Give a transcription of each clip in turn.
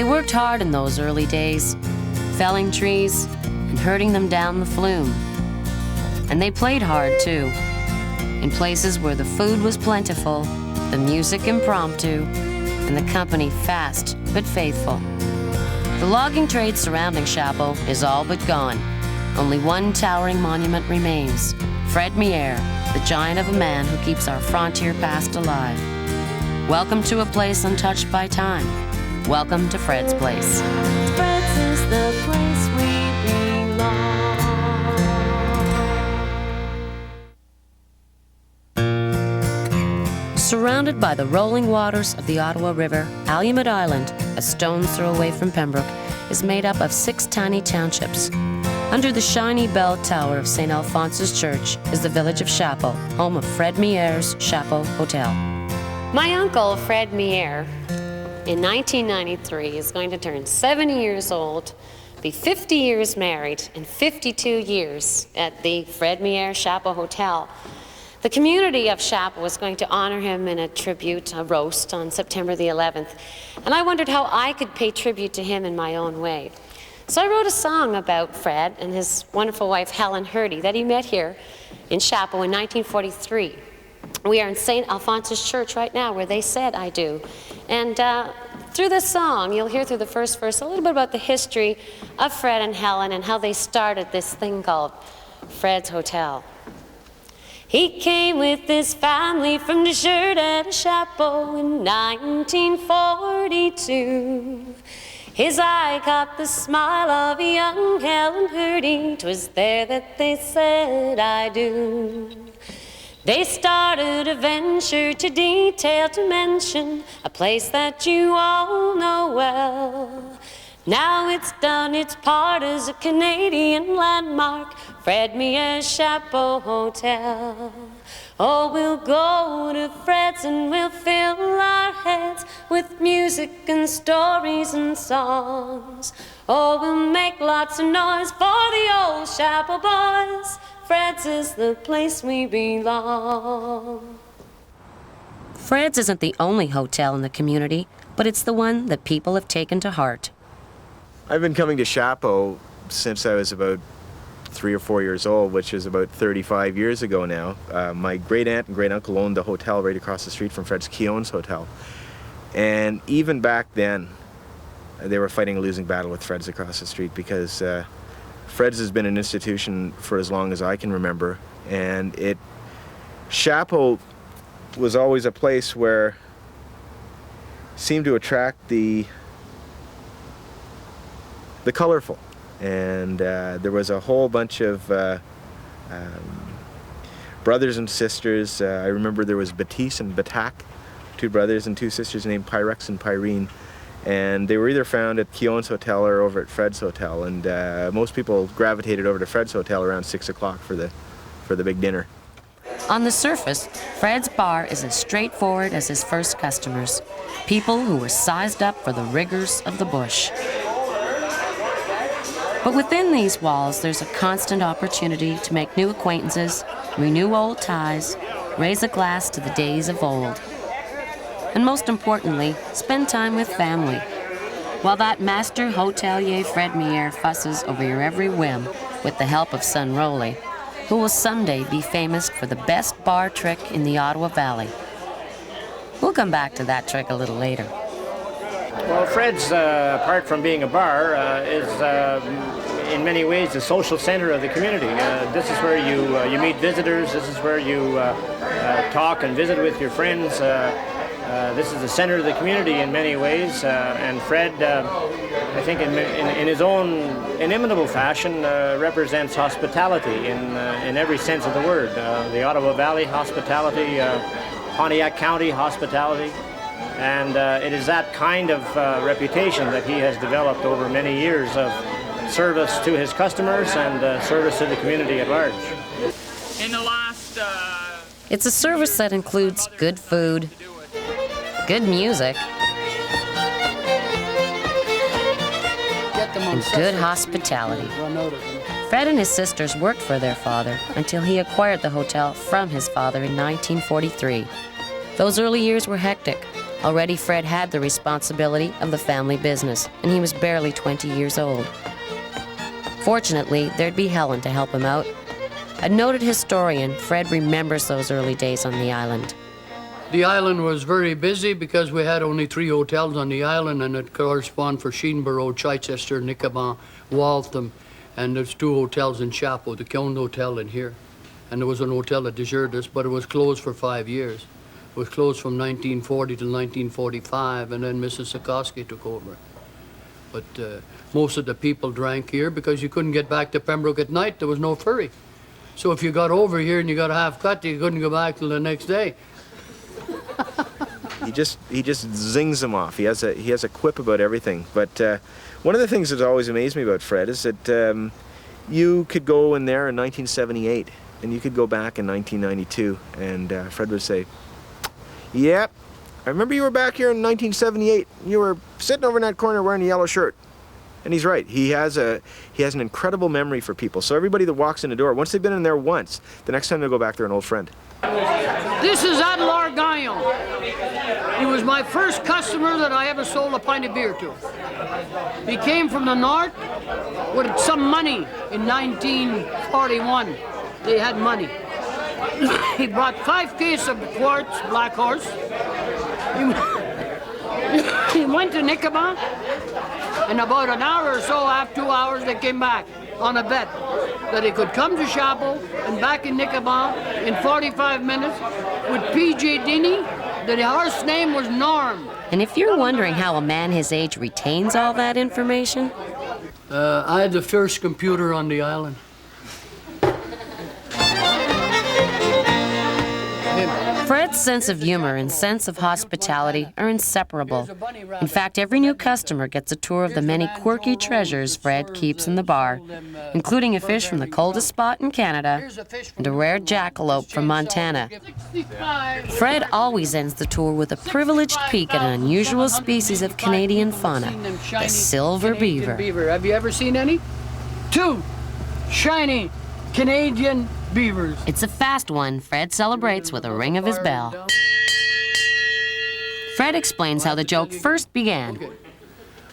They worked hard in those early days, felling trees and herding them down the flume. And they played hard, too, in places where the food was plentiful, the music impromptu, and the company fast but faithful. The logging trade surrounding Chapeau is all but gone. Only one towering monument remains, Fred Mier, the giant of a man who keeps our frontier past alive. Welcome to a place untouched by time. Welcome to Fred's Place. Fred's is the place we belong. Surrounded by the rolling waters of the Ottawa River, Alumet Island, a stone's throw away from Pembroke, is made up of 6 tiny townships. Under the shiny bell tower of St. Alphonsus Church is the village of Chapeau, home of Fred Mier's Chapeau Hotel. My uncle, Fred Mier, in 1993 is going to turn 70 years old, be 50 years married, and 52 years at the Fred Mier Chapeau Hotel. The community of Chapeau was going to honor him in a tribute, a roast, on September the 11th. And I wondered how I could pay tribute to him in my own way. So I wrote a song about Fred and his wonderful wife, Helen Hurdy, that he met here in Chapeau in 1943. We are in St. Alphonsus Church right now, where they said I do. And through this song, you'll hear through the first verse a little bit about the history of Fred and Helen and how they started this thing called Fred's Hotel. He came with his family from the Shirt at Chapeau in 1942. His eye caught the smile of young Helen Hurdy. 'Twas there that they said I do. They started a venture to detail, to mention a place that you all know well. Now it's done its part as a Canadian landmark, Fred Mier's Chapeau Hotel. Oh, we'll go to Fred's and we'll fill our heads with music and stories and songs. Oh, we'll make lots of noise for the old Chapeau boys. Fred's is the place we belong. Fred's isn't the only hotel in the community, but it's the one that people have taken to heart. I've been coming to Chapeau since I was about 3 or 4 years old, which is about 35 years ago now. My great-aunt and great-uncle owned the hotel right across the street from Fred's Keown's Hotel. And even back then, they were fighting a losing battle with Fred's across the street because Fred's has been an institution for as long as I can remember. And Chapeau was always a place where seemed to attract the colorful. And there was a whole bunch of brothers and sisters. I remember there was Batiste and Batak, 2 brothers and 2 sisters named Pyrex and Pyrene. And they were either found at Keown's Hotel or over at Fred's Hotel. And most people gravitated over to Fred's Hotel around 6 o'clock for the big dinner. On the surface, Fred's bar is as straightforward as his first customers, people who were sized up for the rigors of the bush. But within these walls, there's a constant opportunity to make new acquaintances, renew old ties, raise a glass to the days of old. And most importantly, spend time with family. While that master hotelier Fred Mier fusses over your every whim with the help of son Rolly, who will someday be famous for the best bar trick in the Ottawa Valley. We'll come back to that trick a little later. Well, Fred's, apart from being a bar, is in many ways the social center of the community. This is where you meet visitors. This is where you talk and visit with your friends. This is the center of the community in many ways. And Fred, I think in his own inimitable fashion, represents hospitality in every sense of the word. The Ottawa Valley hospitality, Pontiac County hospitality. And it is that kind of reputation that he has developed over many years of service to his customers and service to the community at large. It's a service that includes good food, good music, and good hospitality. Fred and his sisters worked for their father until he acquired the hotel from his father in 1943. Those early years were hectic. Already Fred had the responsibility of the family business, and he was barely 20 years old. Fortunately, there'd be Helen to help him out. A noted historian, Fred remembers those early days on the island. The island was very busy because we had only 3 hotels on the island, and it corresponded for Sheenborough, Chichester, Nicoban, Waltham, and there's 2 hotels in Chapeau, the Keown Hotel in here. And there was an hotel at Desertus, but it was closed for 5 years. It was closed from 1940 to 1945, and then Mrs. Sikorsky took over. But most of the people drank here because you couldn't get back to Pembroke at night. There was no ferry. So if you got over here and you got a half cut, you couldn't go back till the next day. He just zings them off. He has a quip about everything. But one of the things that's always amazed me about Fred is that you could go in there in 1978 and you could go back in 1992, and Fred would say, "Yep, I remember you were back here in 1978. You were sitting over in that corner wearing a yellow shirt." And he's right. He has an incredible memory for people. So everybody that walks in the door, once they've been in there once, the next time they'll go back, they're an old friend. This is Adelaar Gaillon. He was my first customer that I ever sold a pint of beer to. He came from the north with some money in 1941. They had money. He brought 5 cases of quartz Black Horse. He went to Nicoban, and about an hour or so, after 2 hours, they came back on a bet that he could come to Chapeau and back in Nicoban in 45 minutes with P.J. Denny. The horse name was Norm. And if you're wondering how a man his age retains all that information, I had the first computer on the island. Fred's sense of humor and sense of hospitality are inseparable. In fact, every new customer gets a tour of the many quirky treasures Fred keeps in the bar, including a fish from the coldest spot in Canada and a rare jackalope from Montana. Fred always ends the tour with a privileged peek at an unusual species of Canadian fauna, the silver beaver. Have you ever seen any? 2 shiny Canadian beavers. It's a fast one Fred celebrates with a ring of his bell. Fred explains how the joke first began.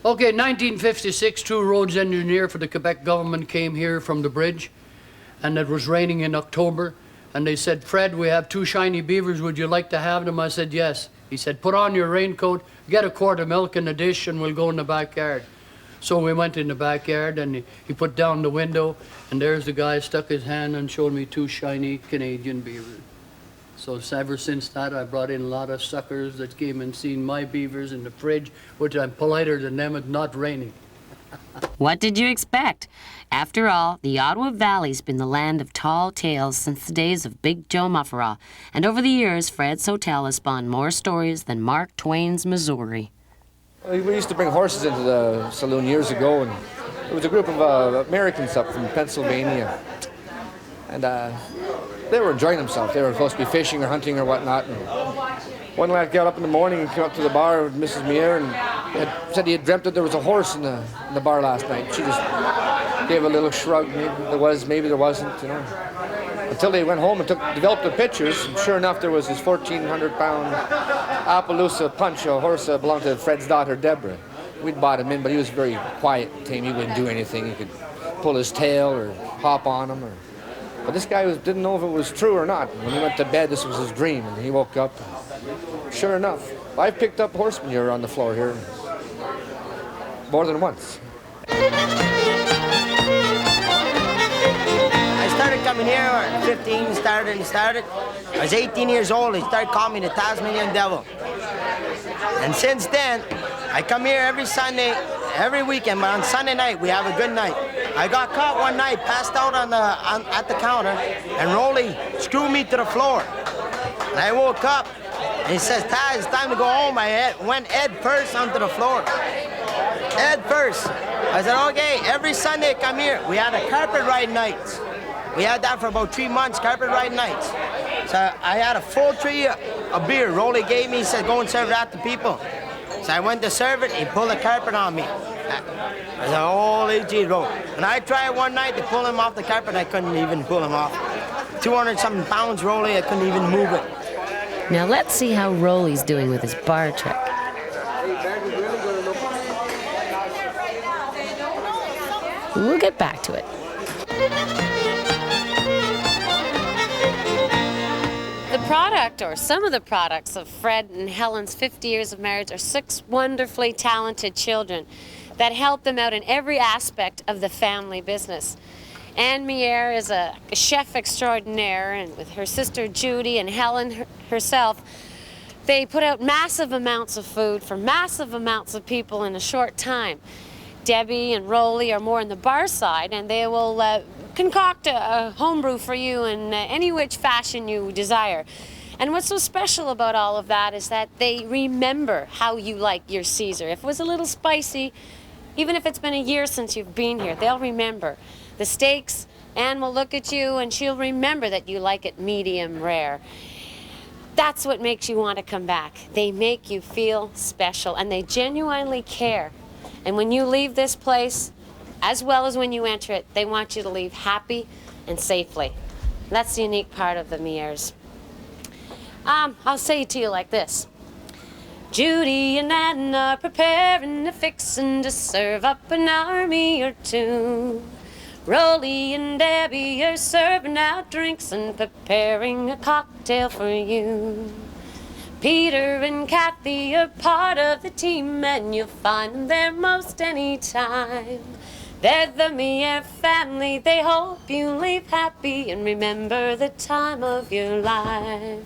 Okay, 1956, 2 roads engineer for the Quebec government came here from the bridge, and it was raining in October, and they said, "Fred, we have 2 shiny beavers, would you like to have them?" I said, "Yes." He said, "Put on your raincoat, get a quart of milk in a dish, and we'll go in the backyard." So we went in the backyard, and he put down the window, and there's the guy stuck his hand and showed me 2 shiny Canadian beavers. So ever since that, I brought in a lot of suckers that came and seen my beavers in the fridge, which I'm politer than them, it's not raining. What did you expect? After all, the Ottawa Valley's been the land of tall tales since the days of Big Joe Mufferaw, and over the years, Fred's Hotel has spawned more stories than Mark Twain's Missouri. We used to bring horses into the saloon years ago, and there was a group of Americans up from Pennsylvania, and they were enjoying themselves. They were supposed to be fishing or hunting or whatnot. And one lad got up in the morning and came up to the bar with Mrs. Mier and said he had dreamt that there was a horse in the bar last night. She just gave a little shrug. Maybe there was, maybe there wasn't, you know. Until they went home and developed the pictures, and sure enough, there was this 1,400-pound Appaloosa Punch, a horse that belonged to Fred's daughter, Deborah. We'd bought him in, but he was very quiet, tame. He wouldn't do anything. He could pull his tail or hop on him. But this guy didn't know if it was true or not. When he went to bed, this was his dream, and he woke up. Sure enough, I've picked up horse manure on the floor here more than once. I started coming here at 15, started. I was 18 years old, they started calling me the Tasmanian Devil. And since then, I come here every Sunday, every weekend, but on Sunday night, we have a good night. I got caught one night, passed out at the counter, and Rolly screwed me to the floor. And I woke up, and he says, "Taz, it's time to go home." I went head first onto the floor. Head first. I said, "Okay, every Sunday I come here." We had a carpet ride nights. We had that for about 3 months, carpet ride nights. So I had a full tree of beer. Rolly gave me, he said, "Go and serve that to people." So I went to serve it, he pulled the carpet on me. I said, "Holy gee, Rolly." And I tried one night to pull him off the carpet, I couldn't even pull him off. 200-something pounds, Rolly, I couldn't even move it. Now let's see how Rolly's doing with his bar trick. We'll get back to it. The product, or some of the products, of Fred and Helen's 50 years of marriage are 6 wonderfully talented children that help them out in every aspect of the family business. Anne Mier is a chef extraordinaire, and with her sister Judy and Helen herself, they put out massive amounts of food for massive amounts of people in a short time. Debbie and Rolly are more on the bar side, and they will concoct a homebrew for you in any which fashion you desire. And what's so special about all of that is that they remember how you like your Caesar. If it was a little spicy, even if it's been a year since you've been here, they'll remember. The steaks, Anne will look at you and she'll remember that you like it medium rare. That's what makes you want to come back. They make you feel special, and they genuinely care. And when you leave this place, as well as when you enter it, they want you to leave happy and safely. That's the unique part of the Miers. I'll say it to you like this. Judy and Anne are preparing and fixing to serve up an army or two. Rolly and Debbie are serving out drinks and preparing a cocktail for you. Peter and Kathy are part of the team, and you'll find them there most any time. They're the Mier family, they hope you leave happy and remember the time of your life.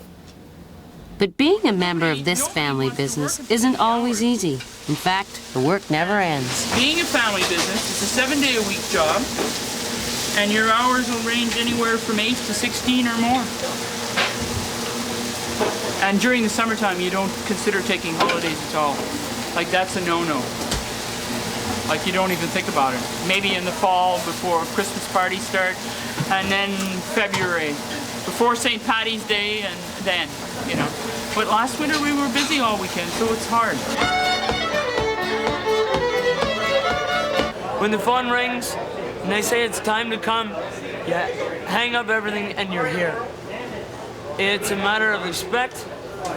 But being a member of this family business isn't always easy. In fact, the work never ends. Being a family business is a 7-day-a-week job, and your hours will range anywhere from 8 to 16 or more. And during the summertime, you don't consider taking holidays at all. Like, that's a no-no. Like, you don't even think about it. Maybe in the fall before Christmas parties start, and then February, before St. Paddy's Day, and then, you know. But last winter we were busy all weekend, so it's hard. When the phone rings and they say it's time to come, you hang up everything and you're here. It's a matter of respect,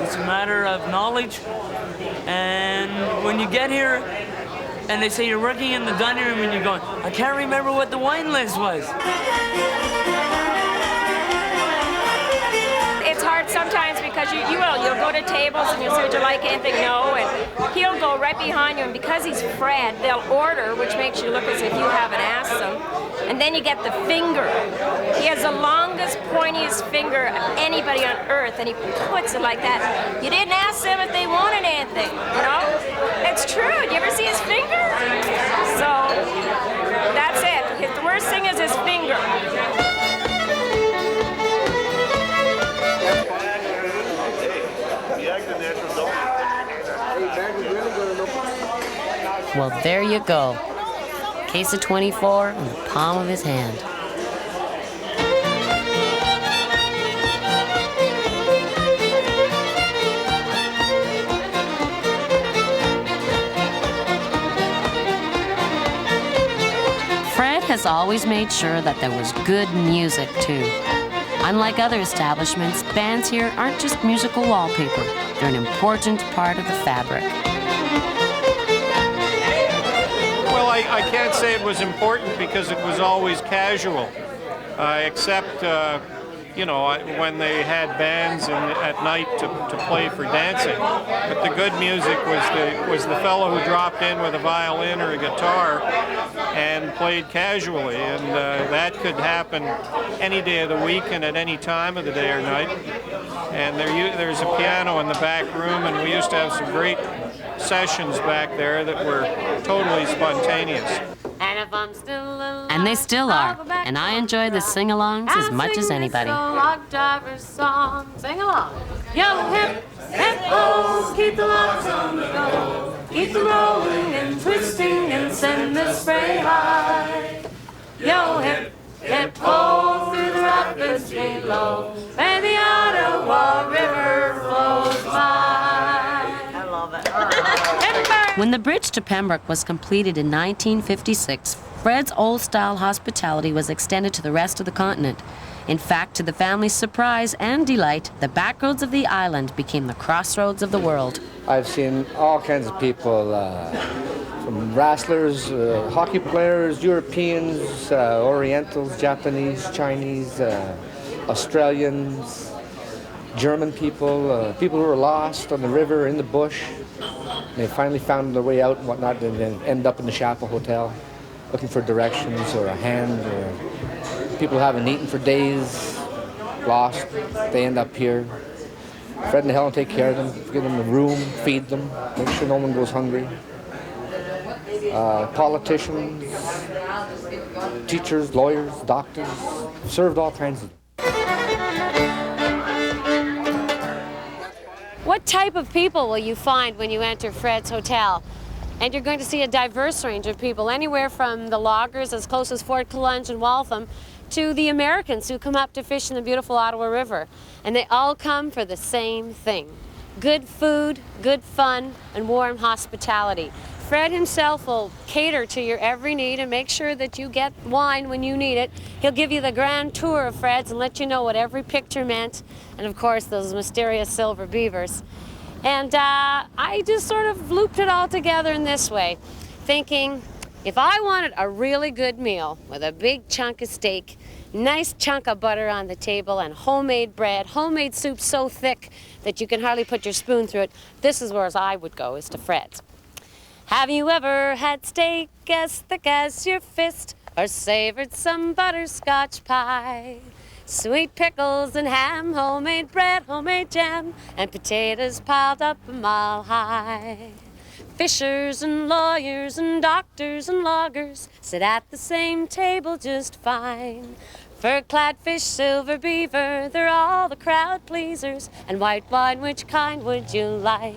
it's a matter of knowledge, and when you get here and they say you're working in the dining room and you're going, I can't remember what the wine list was. It's hard sometimes because you'll go to tables and you'll say, would you like anything? No, and he'll go right behind you, and because he's Fred, they'll order, which makes you look as if you haven't asked them, and then you get the finger. He has the longest, pointiest finger of anybody on earth, and he puts it like that. You didn't ask them if they wanted anything, you know? It's true. Do you ever see his finger? So, that's it. The worst thing is his finger. Well, there you go. Case of 24 in the palm of his hand. Fred has always made sure that there was good music, too. Unlike other establishments, bands here aren't just musical wallpaper. They're an important part of the fabric. Well, I can't say it was important because it was always casual, except, when they had bands at night to play for dancing. But the good music was the fellow who dropped in with a violin or a guitar and played casually, and that could happen any day of the week and at any time of the day or night. And there's a piano in the back room, and we used to have some great sessions back there that were totally spontaneous. And they still are, and I enjoy the sing-alongs as much as anybody. Sing along. Yo, hip, hip, oh, keep the logs on the go. Keep them rolling and twisting and send the spray high. Yo, hip, hip, oh, through the rapids below, where the Ottawa River flows by. I love it. When the bridge to Pembroke was completed in 1956, Fred's old-style hospitality was extended to the rest of the continent. In fact, to the family's surprise and delight, the back roads of the island became the crossroads of the world. I've seen all kinds of people, from wrestlers, hockey players, Europeans, Orientals, Japanese, Chinese, Australians, German people, people who were lost on the river, in the bush. They finally found their way out and whatnot, and then end up in the Chapeau Hotel looking for directions or a hand, or people who haven't eaten for days, lost, they end up here. Fred and Helen take care of them, give them a room, feed them, make sure no one goes hungry. Politicians, teachers, lawyers, doctors, served all kinds of. What type of people will you find when you enter Fred's Hotel? And you're going to see a diverse range of people, anywhere from the loggers as close as Fort Collonge and Waltham to the Americans who come up to fish in the beautiful Ottawa River. And they all come for the same thing: good food, good fun, and warm hospitality. Fred himself will cater to your every need and make sure that you get wine when you need it. He'll give you the grand tour of Fred's and let you know what every picture meant, and of course those mysterious silver beavers. And I just sort of looped it all together in this way, thinking if I wanted a really good meal with a big chunk of steak, nice chunk of butter on the table, and homemade bread, homemade soup so thick that you can hardly put your spoon through it, this is where I would go, is to Fred's. Have you ever had steak as thick as your fist, or savored some butterscotch pie? Sweet pickles and ham, homemade bread, homemade jam, and potatoes piled up a mile high. Fishers and lawyers and doctors and loggers sit at the same table just fine. Fur-clad fish, silver beaver, they're all the crowd pleasers. And white wine, which kind would you like?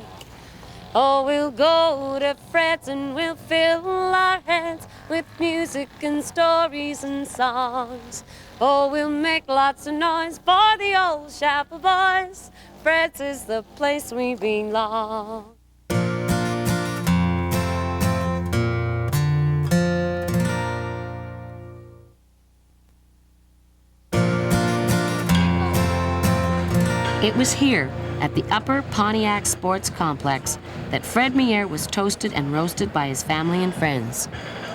Oh, we'll go to Fred's and we'll fill our heads with music and stories and songs. Oh, we'll make lots of noise for the old Chapeau boys. Fred's is the place we belong. It was here, at the Upper Pontiac Sports Complex, that Fred Mier was toasted and roasted by his family and friends.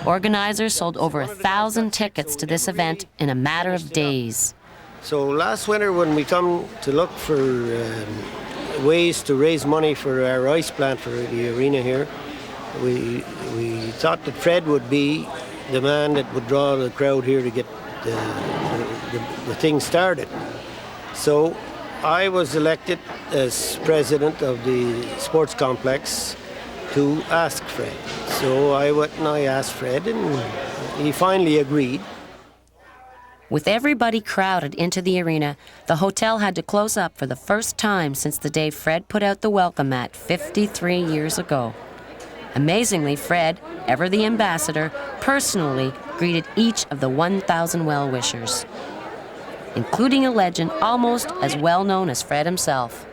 Organizers sold over 1,000 tickets to this event in a matter of days. So last winter, when we come to look for ways to raise money for our ice plant for the arena here, we thought that Fred would be the man that would draw the crowd here to get the thing started. So I was elected as president of the sports complex to ask Fred. So I went and I asked Fred, and he finally agreed. With everybody crowded into the arena, the hotel had to close up for the first time since the day Fred put out the welcome mat 53 years ago. Amazingly, Fred, ever the ambassador, personally greeted each of the 1,000 well-wishers, including a legend almost as well known as Fred himself.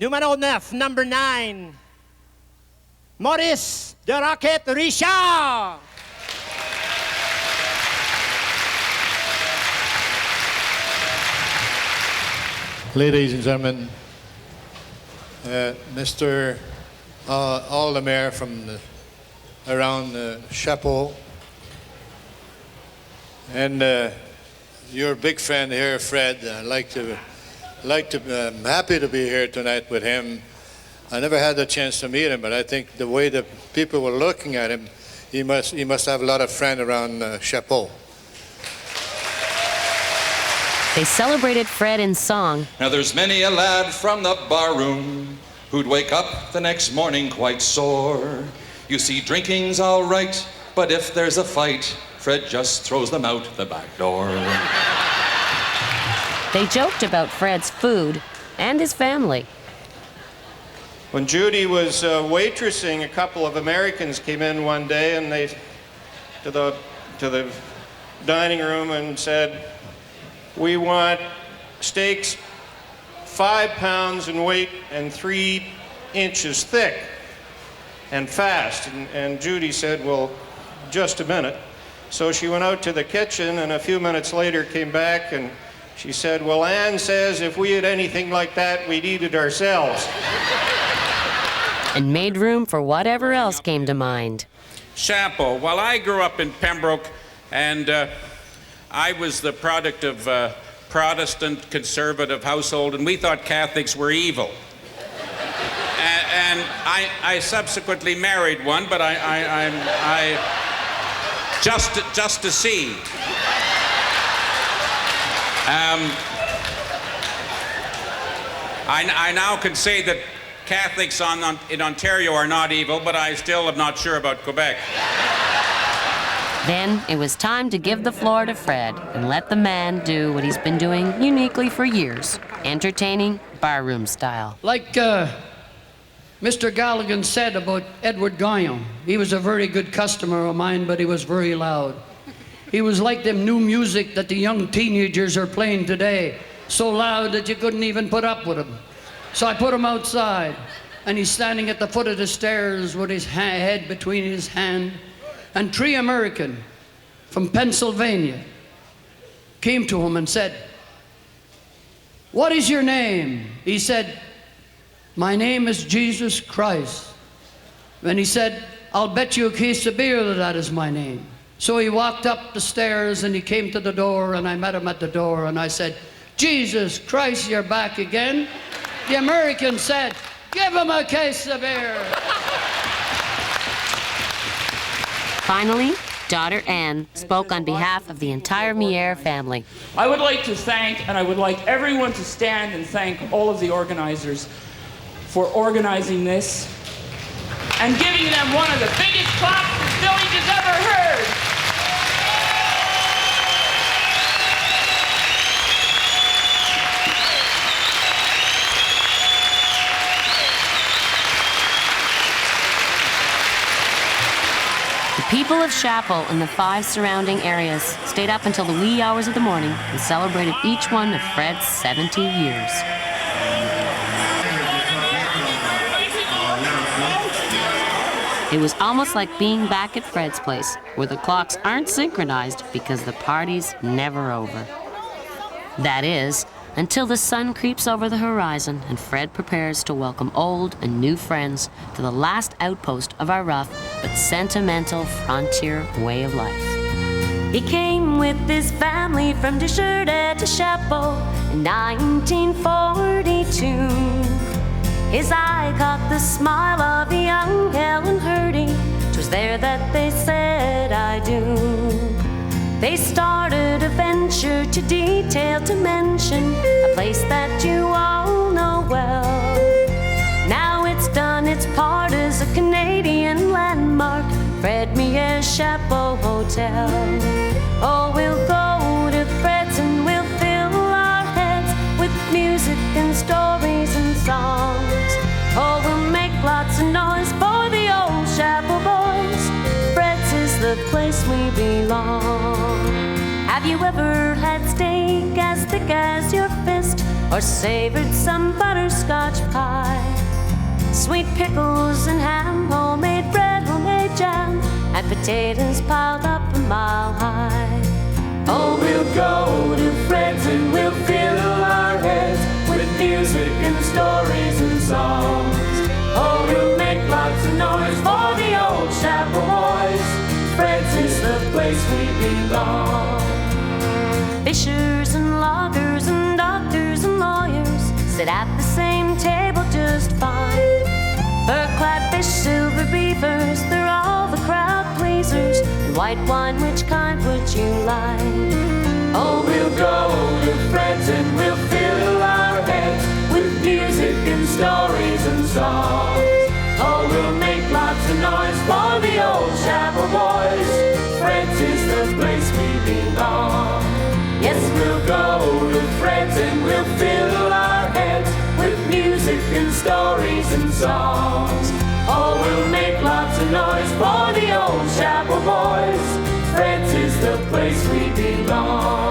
Numero 9, number 9, Maurice de Roquette Richard. Ladies and gentlemen, Mr. all the mayor from around Chapeau, and your big friend here, Fred. I'm happy to be here tonight with him. I never had the chance to meet him, but I think the way the people were looking at him, he must have a lot of friends around Chapeau. They celebrated Fred in song. Now there's many a lad from the barroom who'd wake up the next morning quite sore. You see, drinking's all right, but if there's a fight, Fred just throws them out the back door. They joked about Fred's food and his family. When Judy was waitressing, a couple of Americans came in one day and they to the dining room and said, "We want steaks 5 pounds in weight and 3 inches thick and fast." And Judy said, "Well, just a minute. So she went out to the kitchen, and a few minutes later came back, and she said, well, Anne says if we had anything like that, we'd eat it ourselves. And made room for whatever else came to mind. Chapeau. Well, I grew up in Pembroke, and I was the product of a Protestant conservative household, and we thought Catholics were evil. And I subsequently married one, but I just to see. I now can say that Catholics in Ontario are not evil, but I still am not sure about Quebec. Then it was time to give the floor to Fred and let the man do what he's been doing uniquely for years, entertaining barroom style. Like Mr. Gail said about Edward Gavan, he was a very good customer of mine, but he was very loud. He was like them new music that the young teenagers are playing today, so loud that you couldn't even put up with him. So I put him outside, and he's standing at the foot of the stairs with his head between his hand, and 3 Americans from Pennsylvania came to him and said, "What is your name?" He said, "My name is Jesus Christ." And he said, "I'll bet you a case of beer that that is my name." So he walked up the stairs and he came to the door, and I met him at the door, and I said, "Jesus Christ, you're back again." The American said, "Give him a case of beer." Finally, daughter Anne spoke on behalf of the entire Mier family. I would like to thank, and I would like everyone to stand and thank all of the organizers for organizing this and giving them one of the biggest claps this village has ever heard. The people of Chapeau and the 5 surrounding areas stayed up until the wee hours of the morning and celebrated each one of Fred's 70 years. It was almost like being back at Fred's place, where the clocks aren't synchronized because the party's never over. That is, until the sun creeps over the horizon and Fred prepares to welcome old and new friends to the last outpost of our rough but sentimental frontier way of life. He came with his family from Deschutes to Chapeau in 1942. His eye caught the smile of a young Helen Hurdy. 'Twas there that they said I do. They started a venture to detail, to mention a place that you all know well. Now it's done its part as a Canadian landmark, Fred Mier's Chapeau Hotel. Oh, we'll go to Fred's and we'll fill our heads with music and stories and songs. Oh, we'll make lots of noise for the old Chapeau boys. Fred's is the place we belong. Have you ever had steak as thick as your fist, or savored some butterscotch pie? Sweet pickles and ham, homemade bread, homemade jam, and potatoes piled up a mile high. Oh, we'll go to Fred's and we'll fill our heads with music and stories and songs. Oh, we'll make lots of noise for the old Chapeau boys. Fred's is the place we belong. Fishers and loggers and doctors and lawyers sit at the same table just fine. Fur-clad fish, silver beavers, they're all the crowd pleasers. And white wine, which kind would you like? Oh, we'll go to Fred's and we'll fill our heads with music and stories and songs. Oh, we'll make lots of noise for the old Chapeau boys. Fred's is the place we belong. Yes, we'll go to Fred's and we'll fill our heads with music and stories and songs. Oh, we'll make lots of noise for the old Chapeau boys. Fred's is the place we belong.